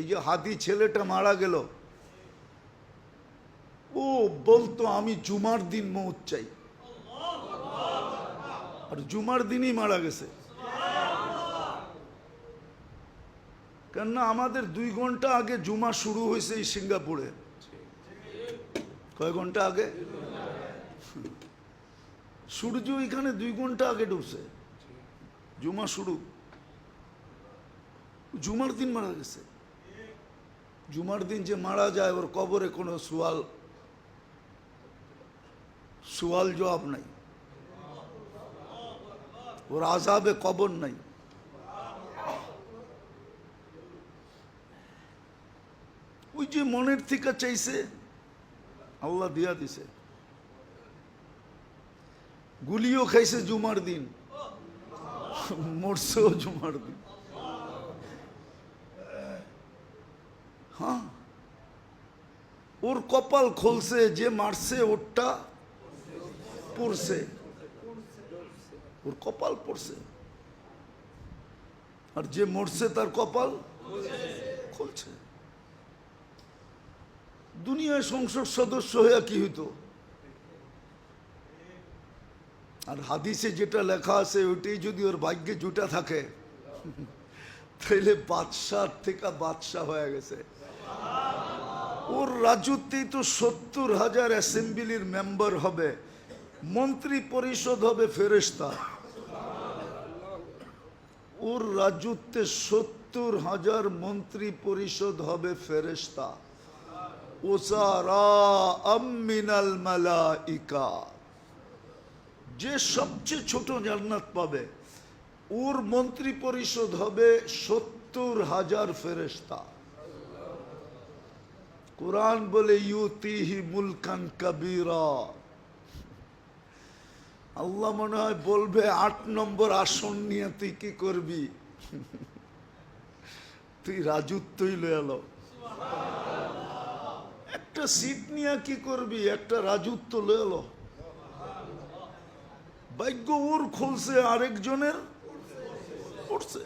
যে হাদি ছেলেটা মারা গেল, ও বলতো আমি জুমার দিন মৌত চাই, আর জুমার দিনই মারা গেছে। কেননা আমাদের 2 ঘন্টা আগে জুমা শুরু হয়েছে এই সিঙ্গাপুরে। কয় ঘন্টা আগে? সূর্য এখানে 2 ঘন্টা আগে ডুবছে, জুমা শুরু। জুমার দিন মারা গেছে। জুমার দিন যে মারা যায় ওর কবরে কোনো সুয়াল জবাব নাই, ওর আযাবে কবর নাই। ওই যে মনের থেকে চাইছে আল্লাহ দিয়া দিছে। গুলিও খাইছে জুমার দিন, মরছেও জুমার দিন। হ্যাঁ, ওর কপাল খুলছে, যে মারছে ওরটা পড়ছে, ওর কপাল পড়ছে, আর যে মরছে তার কপাল খুলছে। দুনিয়ায় সংসদ সদস্য হয়ে কি হইতো? আর হাদিসে যেটা লেখা আছে ওইটাই যদি ওর ভাগ্যে জুটা থাকে তাহলে বাদশাহ থেকে বাদশাহ হয়ে গেছে। ওর রাজত্বেই তো 70,000 অ্যাসেম্বলির মেম্বার হবে, মন্ত্রী পরিষদ হবে ফেরেশতা। ওর রাজত্বে 70,000 মন্ত্রী পরিষদ হবে ফেরেশতা। ওসারা মিনাল মালাইকা, যে সবচেয়ে ছোট জান্নাত পাবে ওর মন্ত্রী পরিষদ হবে 70,000 ফেরেশতা। কুরআন বলে ইউতিহি মুলকান কাবীরা। আল্লাহ মনে হয় বলবে 8 নম্বর আসন নিয়ে তুই কি করবি? তুই রাজত্বই লয়ে এলো। একটা সিট নিয়ে কি করবি? একটা রাজত্ব লয়ে এলো। ভাগ্য ওর খুলছে, আরেকজনের পড়ছে।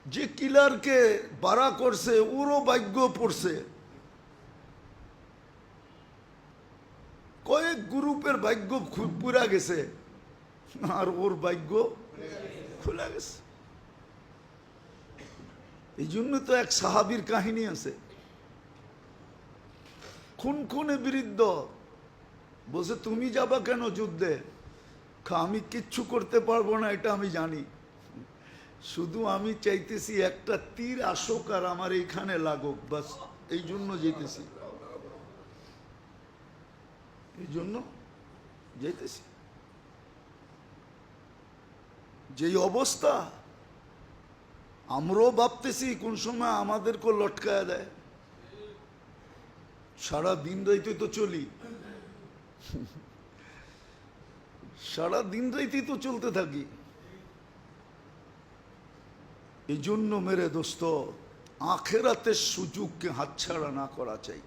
যে কিলারকে বাড়া করছে ওরও ভাগ্য পড়ছে। কয়েক গ্রুপের ভাগ্য পুরা গেছে, আর ওর ভাগ্য খোলা গেছে। এই জন্য তো এক সাহাবীর কাহিনী আছে, খুনে বিরুদ্ধ বলছে তুমি যাবা কেন যুদ্ধে? আমি কিচ্ছু করতে পারবো না এটা আমি জানি, শুধু আমি চাইতেছি একটা তীর আসুক আর আমার এইখানে লাগুক, বাস এই জন্য যেতেছি, এই জন্য যেতেছি। যেই অবস্থা আমরাও ভাবতেছি কোন সময় আমাদেরকে লটকায়া দেয়। সারা দিন রাইতে তো চলি, সারা দিন রাইতেই তো চলতে থাকি। এই জন্য মেরে দোস্ত আখেরাতের সুযোগকে হাতছাড়া না করা চাই।